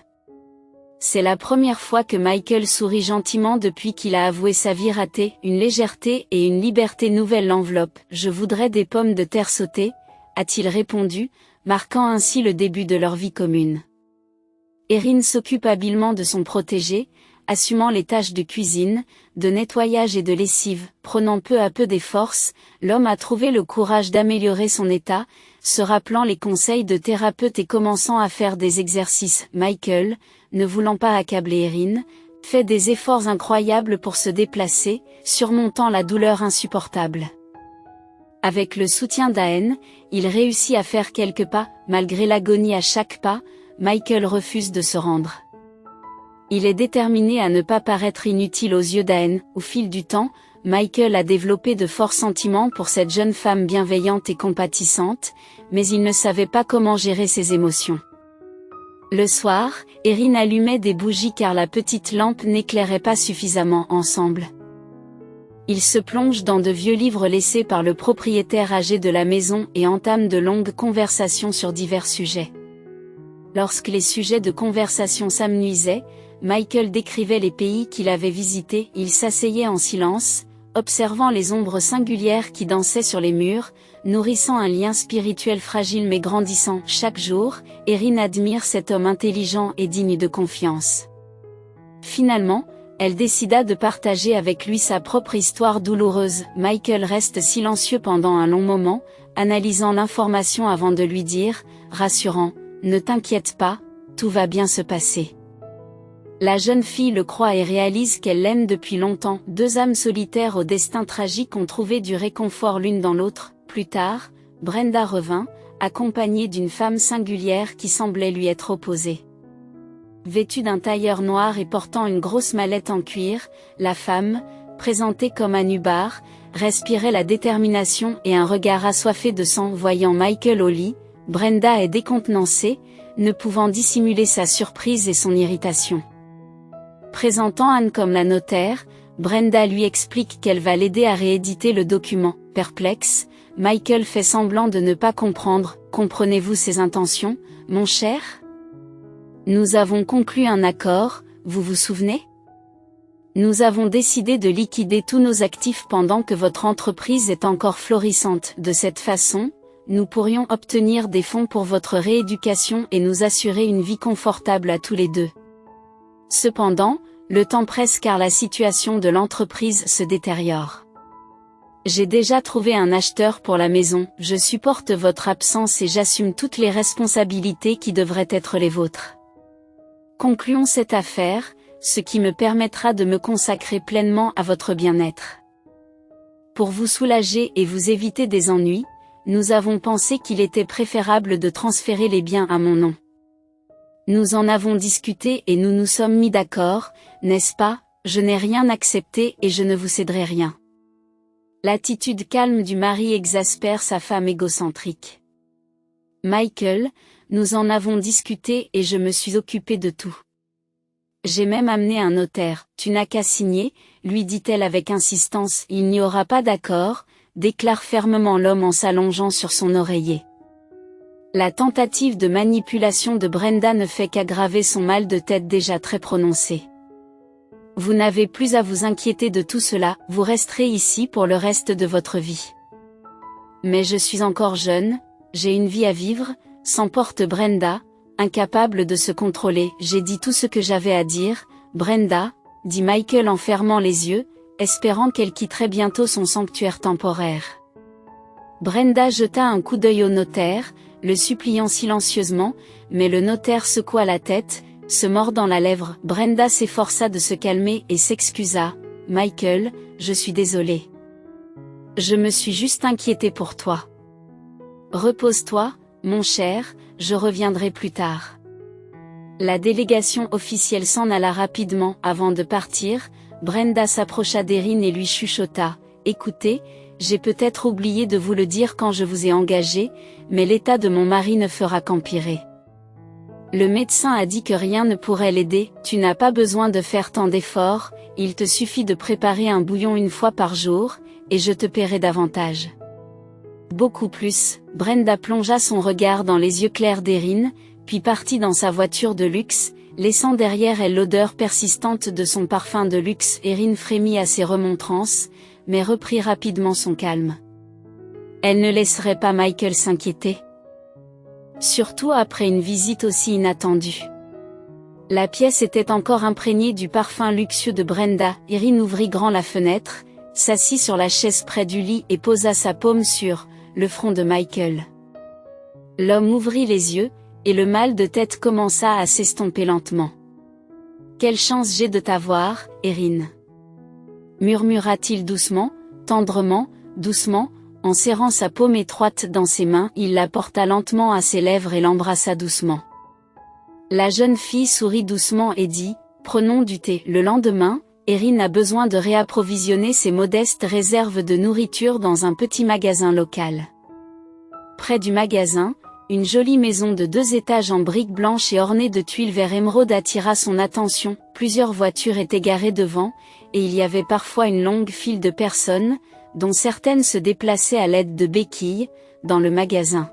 C'est la première fois que Michael sourit gentiment depuis qu'il a avoué sa vie ratée. Une légèreté et une liberté nouvelles l'enveloppent. « Je voudrais des pommes de terre sautées », a-t-il répondu, marquant ainsi le début de leur vie commune. Erin s'occupe habilement de son protégé, assumant les tâches de cuisine, de nettoyage et de lessive. Prenant peu à peu des forces, l'homme a trouvé le courage d'améliorer son état, se rappelant les conseils de thérapeute et commençant à faire des exercices. Michael, ne voulant pas accabler Erin, fait des efforts incroyables pour se déplacer, surmontant la douleur insupportable. Avec le soutien d'Aen, il réussit à faire quelques pas, malgré l'agonie à chaque pas, Michael refuse de se rendre. Il est déterminé à ne pas paraître inutile aux yeux d'Aen. Au fil du temps, Michael a développé de forts sentiments pour cette jeune femme bienveillante et compatissante, mais il ne savait pas comment gérer ses émotions. Le soir, Erin allumait des bougies car la petite lampe n'éclairait pas suffisamment ensemble. Il se plonge dans de vieux livres laissés par le propriétaire âgé de la maison et entame de longues conversations sur divers sujets. Lorsque les sujets de conversation s'amenuisaient, Michael décrivait les pays qu'il avait visités. Il s'asseyait en silence, observant les ombres singulières qui dansaient sur les murs, nourrissant un lien spirituel fragile mais grandissant. Chaque jour, Erin admire cet homme intelligent et digne de confiance. Finalement, elle décida de partager avec lui sa propre histoire douloureuse. Michael reste silencieux pendant un long moment, analysant l'information avant de lui dire, rassurant, « Ne t'inquiète pas, tout va bien se passer. » La jeune fille le croit et réalise qu'elle l'aime depuis longtemps. Deux âmes solitaires au destin tragique ont trouvé du réconfort l'une dans l'autre. Plus tard, Brenda revint, accompagnée d'une femme singulière qui semblait lui être opposée. Vêtue d'un tailleur noir et portant une grosse mallette en cuir, la femme, présentée comme un nubar, respirait la détermination et un regard assoiffé de sang. Voyant Michael au lit, Brenda est décontenancée, ne pouvant dissimuler sa surprise et son irritation. Présentant Anne comme la notaire, Brenda lui explique qu'elle va l'aider à rééditer le document. Perplexe, Michael fait semblant de ne pas comprendre. « Comprenez-vous ses intentions, mon cher ? Nous avons conclu un accord, vous vous souvenez ? Nous avons décidé de liquider tous nos actifs pendant que votre entreprise est encore florissante. De cette façon, nous pourrions obtenir des fonds pour votre rééducation et nous assurer une vie confortable à tous les deux. Cependant, le temps presse car la situation de l'entreprise se détériore. J'ai déjà trouvé un acheteur pour la maison, je supporte votre absence et j'assume toutes les responsabilités qui devraient être les vôtres. Concluons cette affaire, ce qui me permettra de me consacrer pleinement à votre bien-être. Pour vous soulager et vous éviter des ennuis, nous avons pensé qu'il était préférable de transférer les biens à mon nom. Nous en avons discuté et nous nous sommes mis d'accord, n'est-ce pas ? Je n'ai rien accepté et je ne vous céderai rien. L'attitude calme du mari exaspère sa femme égocentrique. Michael, nous en avons discuté et je me suis occupé de tout. J'ai même amené un notaire. Tu n'as qu'à signer, lui dit-elle avec insistance. Il n'y aura pas d'accord, déclare fermement l'homme en s'allongeant sur son oreiller. La tentative de manipulation de Brenda ne fait qu'aggraver son mal de tête déjà très prononcé. Vous n'avez plus à vous inquiéter de tout cela, vous resterez ici pour le reste de votre vie. Mais je suis encore jeune, j'ai une vie à vivre, s'emporte Brenda, incapable de se contrôler. J'ai dit tout ce que j'avais à dire, Brenda, dit Michael en fermant les yeux, espérant qu'elle quitterait bientôt son sanctuaire temporaire. Brenda jeta un coup d'œil au notaire, le suppliant silencieusement, mais le notaire secoua la tête, se mordant la lèvre. Brenda s'efforça de se calmer et s'excusa. « Michael, je suis désolée. Je me suis juste inquiétée pour toi. Repose-toi, mon cher, je reviendrai plus tard. » La délégation officielle s'en alla rapidement. Avant de partir, Brenda s'approcha d'Erin et lui chuchota. « Écoutez, j'ai peut-être oublié de vous le dire quand je vous ai engagé, mais l'état de mon mari ne fera qu'empirer. Le médecin a dit que rien ne pourrait l'aider, tu n'as pas besoin de faire tant d'efforts, il te suffit de préparer un bouillon une fois par jour, et je te paierai davantage. » Beaucoup plus. Brenda plongea son regard dans les yeux clairs d'Erin, puis partit dans sa voiture de luxe, laissant derrière elle l'odeur persistante de son parfum de luxe. Erin frémit à ses remontrances, mais reprit rapidement son calme. Elle ne laisserait pas Michael s'inquiéter. Surtout après une visite aussi inattendue. La pièce était encore imprégnée du parfum luxueux de Brenda. Erin ouvrit grand la fenêtre, s'assit sur la chaise près du lit et posa sa paume sur le front de Michael. L'homme ouvrit les yeux, et le mal de tête commença à s'estomper lentement. « Quelle chance j'ai de t'avoir, Erin !» murmura-t-il doucement, tendrement, doucement, En serrant sa paume étroite dans ses mains, il la porta lentement à ses lèvres et l'embrassa doucement. La jeune fille sourit doucement et dit « Prenons du thé ». Le lendemain, Erin a besoin de réapprovisionner ses modestes réserves de nourriture dans un petit magasin local. Près du magasin, une jolie maison de 2 étages en briques blanches et ornée de tuiles vert émeraude attira son attention. Plusieurs voitures étaient garées devant, et il y avait parfois une longue file de personnes, dont certaines se déplaçaient à l'aide de béquilles, dans le magasin.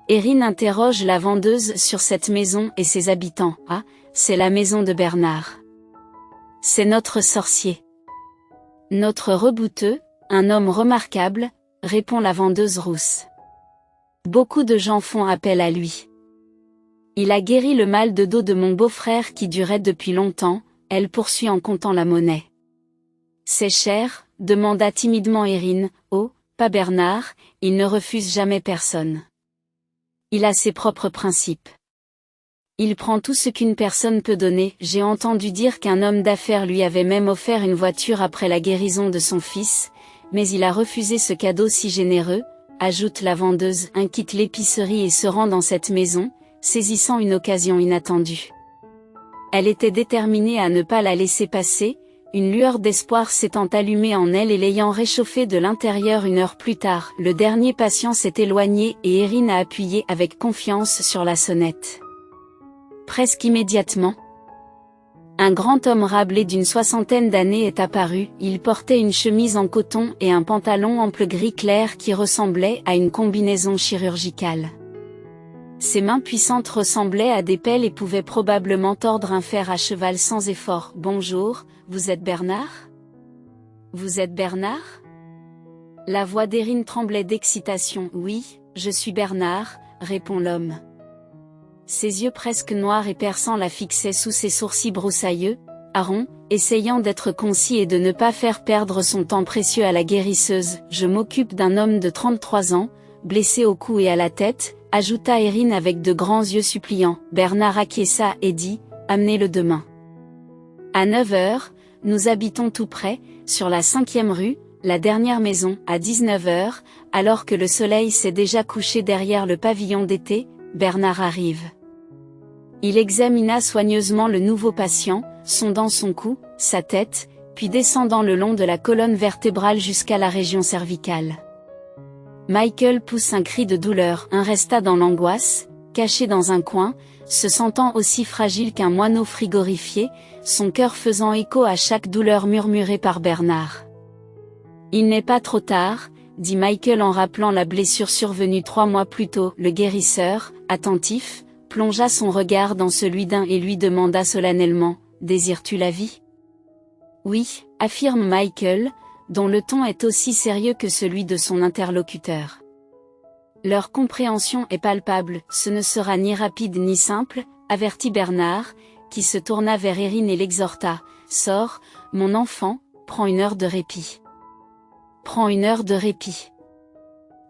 Erin interroge la vendeuse sur cette maison et ses habitants. « Ah, c'est la maison de Bernard. C'est notre sorcier. Notre rebouteux, un homme remarquable », répond la vendeuse rousse. Beaucoup de gens font appel à lui. Il a guéri le mal de dos de mon beau-frère qui durait depuis longtemps, elle poursuit en comptant la monnaie. C'est cher, demanda timidement Erin. Oh, pas Bernard, il ne refuse jamais personne. Il a ses propres principes. Il prend tout ce qu'une personne peut donner. J'ai entendu dire qu'un homme d'affaires lui avait même offert une voiture après la guérison de son fils, mais il a refusé ce cadeau si généreux, ajoute la vendeuse. Un quitte l'épicerie et se rend dans cette maison, saisissant une occasion inattendue. Elle était déterminée à ne pas la laisser passer, une lueur d'espoir s'étant allumée en elle et l'ayant réchauffée de l'intérieur. 1 heure plus tard, le dernier patient s'est éloigné et Erin a appuyé avec confiance sur la sonnette. Presque immédiatement, un grand homme râblé d'une 60aine d'années est apparu. Il portait une chemise en coton et un pantalon ample gris clair qui ressemblait à une combinaison chirurgicale. Ses mains puissantes ressemblaient à des pelles et pouvaient probablement tordre un fer à cheval sans effort. « Bonjour, vous êtes Bernard ? Vous êtes Bernard ?» La voix d'Erin tremblait d'excitation. « Oui, je suis Bernard », répond l'homme. Ses yeux presque noirs et perçants la fixaient sous ses sourcils broussailleux, Aaron, essayant d'être concis et de ne pas faire perdre son temps précieux à la guérisseuse. « Je m'occupe d'un homme de 33 ans, blessé au cou et à la tête », ajouta Erin avec de grands yeux suppliants. Bernard acquiesça et dit « Amenez-le demain. À 9 heures, nous habitons tout près, sur la 5e rue, la dernière maison. À 19 heures, alors que le soleil s'est déjà couché derrière le pavillon d'été, Bernard arrive. » Il examina soigneusement le nouveau patient, sondant son cou, sa tête, puis descendant le long de la colonne vertébrale jusqu'à la région cervicale. Michael pousse un cri de douleur. Resta dans l'angoisse, caché dans un coin, se sentant aussi fragile qu'un moineau frigorifié, son cœur faisant écho à chaque douleur murmurée par Bernard. « Il n'est pas trop tard », dit Michael en rappelant la blessure survenue 3 mois plus tôt. Le guérisseur, attentif, plongea son regard dans celui d'un et lui demanda solennellement « Désires-tu la vie ?» « Oui », affirme Michael, dont le ton est aussi sérieux que celui de son interlocuteur. Leur compréhension est palpable. « Ce ne sera ni rapide ni simple », avertit Bernard, qui se tourna vers Erin et l'exhorta. « Sors, mon enfant, prends 1 heure de répit. Prends 1 heure de répit. »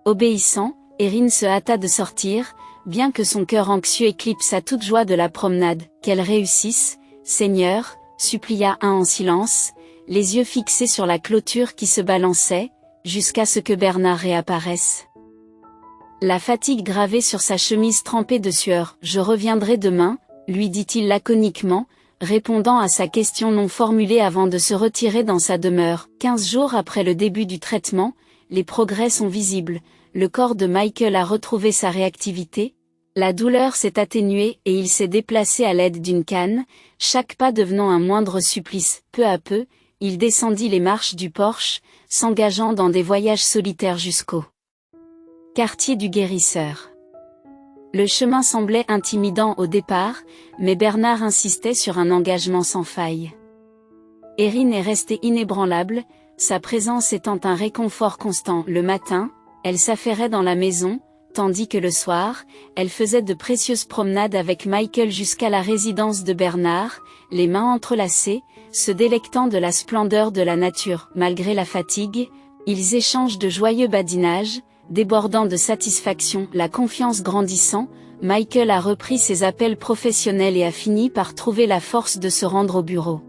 Obéissant, Erin se hâta de sortir, bien que son cœur anxieux éclipsât toute joie de la promenade. « Qu'elle réussisse, Seigneur », supplia un en silence, les yeux fixés sur la clôture qui se balançait, jusqu'à ce que Bernard réapparaisse. La fatigue gravée sur sa chemise trempée de sueur. « Je reviendrai demain », lui dit-il laconiquement, répondant à sa question non formulée avant de se retirer dans sa demeure. 15 jours après le début du traitement, les progrès sont visibles, le corps de Michael a retrouvé sa réactivité, la douleur s'est atténuée et il s'est déplacé à l'aide d'une canne, chaque pas devenant un moindre supplice. Peu à peu, il descendit les marches du porche, s'engageant dans des voyages solitaires jusqu'au quartier du guérisseur. Le chemin semblait intimidant au départ, mais Bernard insistait sur un engagement sans faille. Erin est restée inébranlable, sa présence étant un réconfort constant. Le matin, elle s'affairait dans la maison, tandis que le soir, elle faisait de précieuses promenades avec Michael jusqu'à la résidence de Bernard, les mains entrelacées, se délectant de la splendeur de la nature. Malgré la fatigue, ils échangent de joyeux badinages, débordant de satisfaction. La confiance grandissant, Michael a repris ses appels professionnels et a fini par trouver la force de se rendre au bureau.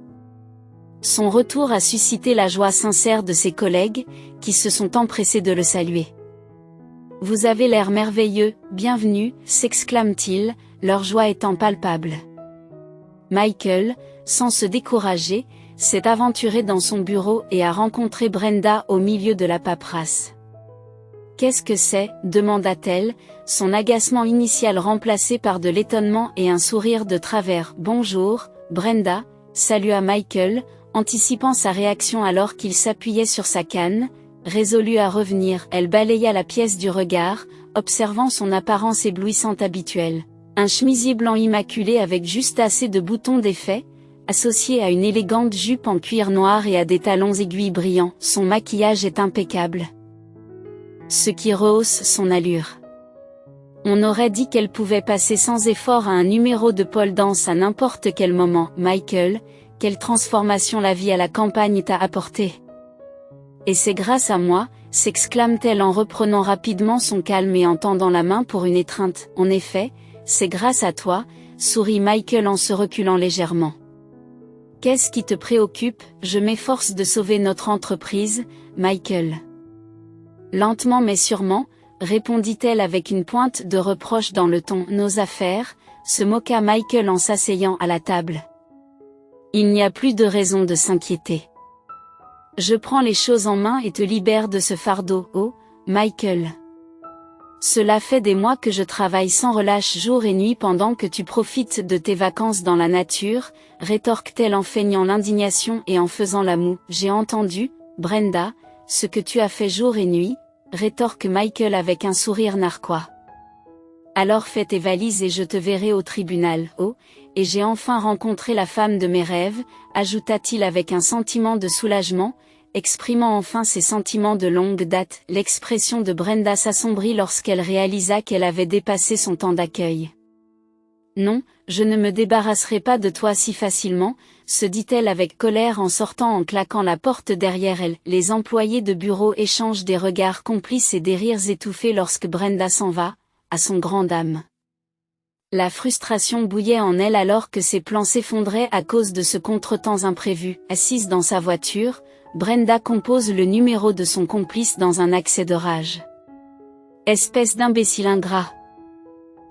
Son retour a suscité la joie sincère de ses collègues, qui se sont empressés de le saluer. « Vous avez l'air merveilleux, bienvenue », s'exclament-ils, leur joie étant palpable. Michael, sans se décourager, s'est aventuré dans son bureau et a rencontré Brenda au milieu de la paperasse. « Qu'est-ce que c'est ?» demanda-t-elle, son agacement initial remplacé par de l'étonnement et un sourire de travers. « Bonjour, Brenda », salua Michael, anticipant sa réaction alors qu'il s'appuyait sur sa canne, résolue à revenir. Elle balaya la pièce du regard, observant son apparence éblouissante habituelle. Un chemisier blanc immaculé avec juste assez de boutons d'effet, associé à une élégante jupe en cuir noir et à des talons aiguilles brillants. Son maquillage est impeccable, ce qui rehausse son allure. On aurait dit qu'elle pouvait passer sans effort à un numéro de pole dance à n'importe quel moment. « Michael, quelle transformation la vie à la campagne t'a apporté. Et c'est grâce à moi », s'exclame-t-elle en reprenant rapidement son calme et en tendant la main pour une étreinte. « En effet, c'est grâce à toi », sourit Michael en se reculant légèrement. « Qu'est-ce qui te préoccupe ? Je m'efforce de sauver notre entreprise, Michael. » Lentement mais sûrement, répondit-elle avec une pointe de reproche dans le ton. « Nos affaires », se moqua Michael en s'asseyant à la table. « Il n'y a plus de raison de s'inquiéter. Je prends les choses en main et te libère de ce fardeau, oh, Michael. Cela fait des mois que je travaille sans relâche jour et nuit pendant que tu profites de tes vacances dans la nature, rétorque-t-elle en feignant l'indignation et en faisant la moue. J'ai entendu, Brenda, ce que tu as fait jour et nuit, rétorque Michael avec un sourire narquois. Alors fais tes valises et je te verrai au tribunal, oh, et j'ai enfin rencontré la femme de mes rêves, ajouta-t-il avec un sentiment de soulagement, exprimant enfin ses sentiments de longue date. L'expression de Brenda s'assombrit lorsqu'elle réalisa qu'elle avait dépassé son temps d'accueil. Non, je ne me débarrasserai pas de toi si facilement, se dit-elle avec colère en sortant en claquant la porte derrière elle. Les employés de bureau échangent des regards complices et des rires étouffés lorsque Brenda s'en va, à son grand dam. La frustration bouillait en elle alors que ses plans s'effondraient à cause de ce contretemps imprévu. Assise dans sa voiture, Brenda compose le numéro de son complice dans un accès de rage. « Espèce d'imbécile ingrat !»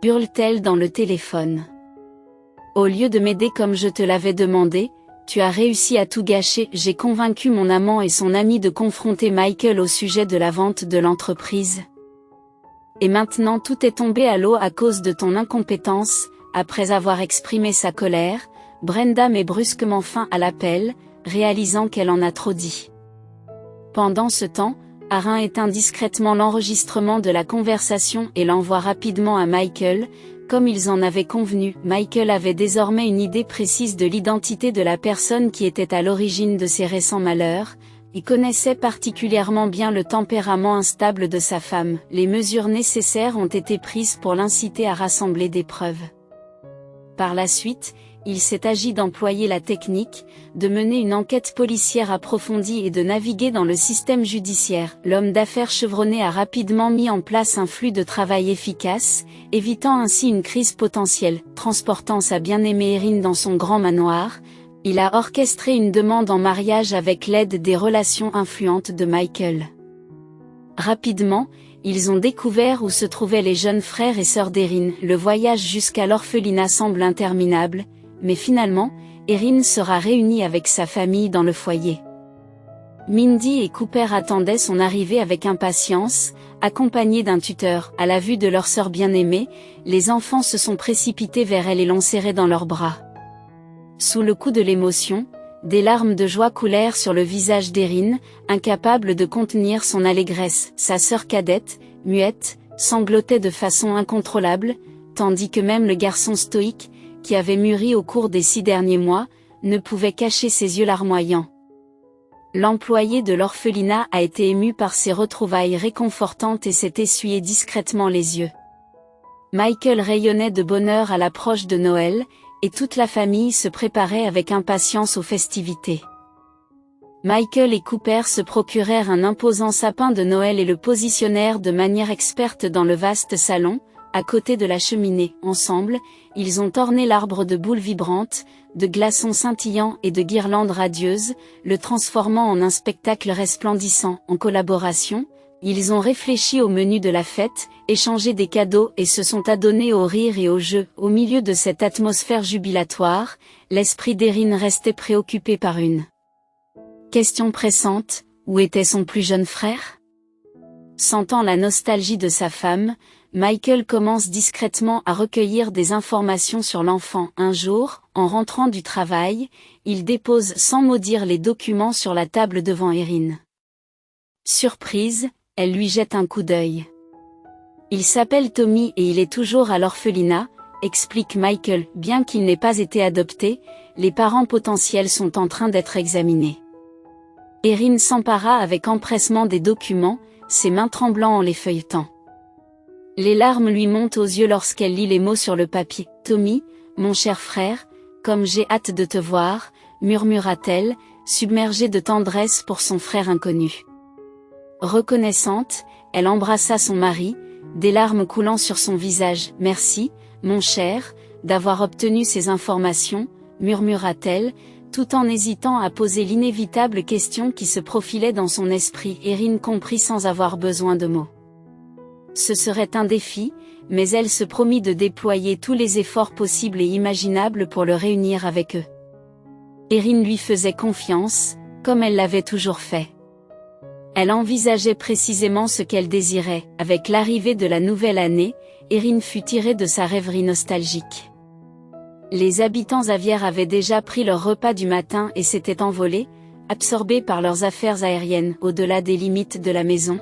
hurle-t-elle dans le téléphone. « Au lieu de m'aider comme je te l'avais demandé, tu as réussi à tout gâcher. J'ai convaincu mon amant et son ami de confronter Michael au sujet de la vente de l'entreprise. Et maintenant tout est tombé à l'eau à cause de ton incompétence. » Après avoir exprimé sa colère, Brenda met brusquement fin à l'appel, réalisant qu'elle en a trop dit. Pendant ce temps, Aaron éteint discrètement l'enregistrement de la conversation et l'envoie rapidement à Michael, comme ils en avaient convenu. Michael avait désormais une idée précise de l'identité de la personne qui était à l'origine de ses récents malheurs. Il connaissait particulièrement bien le tempérament instable de sa femme. Les mesures nécessaires ont été prises pour l'inciter à rassembler des preuves. Par la suite, il s'est agi d'employer la technique, de mener une enquête policière approfondie et de naviguer dans le système judiciaire. L'homme d'affaires chevronné a rapidement mis en place un flux de travail efficace, évitant ainsi une crise potentielle. Transportant sa bien-aimée Erin dans son grand manoir, il a orchestré une demande en mariage avec l'aide des relations influentes de Michael. Rapidement, ils ont découvert où se trouvaient les jeunes frères et sœurs d'Erin. Le voyage jusqu'à l'orphelinat semble interminable, mais finalement, Erin sera réunie avec sa famille dans le foyer. Mindy et Cooper attendaient son arrivée avec impatience, accompagnés d'un tuteur. À la vue de leur sœur bien-aimée, les enfants se sont précipités vers elle et l'ont serrée dans leurs bras. Sous le coup de l'émotion, des larmes de joie coulèrent sur le visage d'Erin, incapable de contenir son allégresse. Sa sœur cadette, muette, sanglotait de façon incontrôlable, tandis que même le garçon stoïque, qui avait mûri au cours des 6 derniers mois, ne pouvait cacher ses yeux larmoyants. L'employé de l'orphelinat a été ému par ces retrouvailles réconfortantes et s'est essuyé discrètement les yeux. Michael rayonnait de bonheur à l'approche de Noël, et toute la famille se préparait avec impatience aux festivités. Michael et Cooper se procurèrent un imposant sapin de Noël et le positionnèrent de manière experte dans le vaste salon, à côté de la cheminée. Ensemble, ils ont orné l'arbre de boules vibrantes, de glaçons scintillants et de guirlandes radieuses, le transformant en un spectacle resplendissant. En collaboration, ils ont réfléchi au menu de la fête, échangé des cadeaux et se sont adonnés au rire et au jeu. Au milieu de cette atmosphère jubilatoire, l'esprit d'Erin restait préoccupé par une question pressante: où était son plus jeune frère? Sentant la nostalgie de sa femme, Michael commence discrètement à recueillir des informations sur l'enfant. Un jour, en rentrant du travail, il dépose sans mot dire les documents sur la table devant Erin. Surprise, elle lui jette un coup d'œil. Il s'appelle Tommy et il est toujours à l'orphelinat, explique Michael. Bien qu'il n'ait pas été adopté, les parents potentiels sont en train d'être examinés. Erin s'empara avec empressement des documents, ses mains tremblant en les feuilletant. Les larmes lui montent aux yeux lorsqu'elle lit les mots sur le papier. « Tommy, mon cher frère, comme j'ai hâte de te voir », murmura-t-elle, submergée de tendresse pour son frère inconnu. Reconnaissante, elle embrassa son mari, des larmes coulant sur son visage. « Merci, mon cher, d'avoir obtenu ces informations », murmura-t-elle, tout en hésitant à poser l'inévitable question qui se profilait dans son esprit. Erin comprit sans avoir besoin de mots. Ce serait un défi, mais elle se promit de déployer tous les efforts possibles et imaginables pour le réunir avec eux. Erin lui faisait confiance, comme elle l'avait toujours fait. Elle envisageait précisément ce qu'elle désirait. Avec l'arrivée de la nouvelle année, Erin fut tirée de sa rêverie nostalgique. Les habitants aviaires avaient déjà pris leur repas du matin et s'étaient envolés, absorbés par leurs affaires aériennes au-delà des limites de la maison.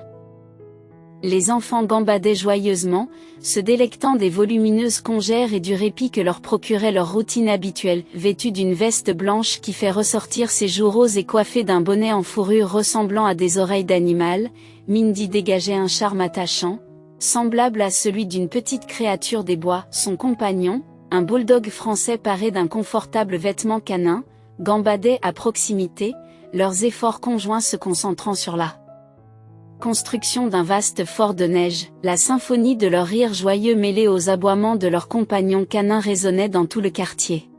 Les enfants gambadaient joyeusement, se délectant des volumineuses congères et du répit que leur procurait leur routine habituelle. Vêtue d'une veste blanche qui fait ressortir ses joues roses et coiffée d'un bonnet en fourrure ressemblant à des oreilles d'animal, Mindy dégageait un charme attachant, semblable à celui d'une petite créature des bois. Son compagnon, un bulldog français paré d'un confortable vêtement canin, gambadait à proximité, leurs efforts conjoints se concentrant sur la construction d'un vaste fort de neige. La symphonie de leurs rires joyeux mêlés aux aboiements de leurs compagnons canins résonnait dans tout le quartier.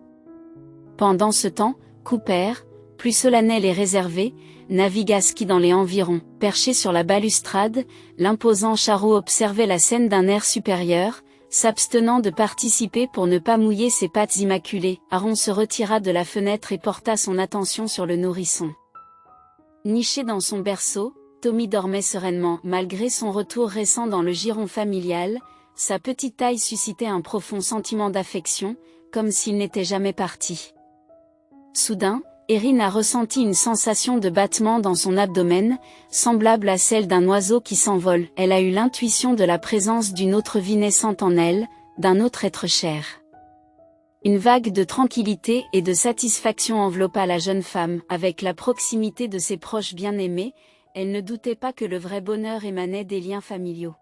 Pendant ce temps, Cooper, plus solennel et réservé, navigue à ski dans les environs. Perché sur la balustrade, l'imposant charreau observait la scène d'un air supérieur, s'abstenant de participer pour ne pas mouiller ses pattes immaculées. Aaron se retira de la fenêtre et porta son attention sur le nourrisson. Niché dans son berceau, Tommy dormait sereinement. Malgré son retour récent dans le giron familial, sa petite taille suscitait un profond sentiment d'affection, comme s'il n'était jamais parti. Soudain, Erin a ressenti une sensation de battement dans son abdomen, semblable à celle d'un oiseau qui s'envole. Elle a eu l'intuition de la présence d'une autre vie naissante en elle, d'un autre être cher. Une vague de tranquillité et de satisfaction enveloppa la jeune femme. Avec la proximité de ses proches bien-aimés, elle ne doutait pas que le vrai bonheur émanait des liens familiaux.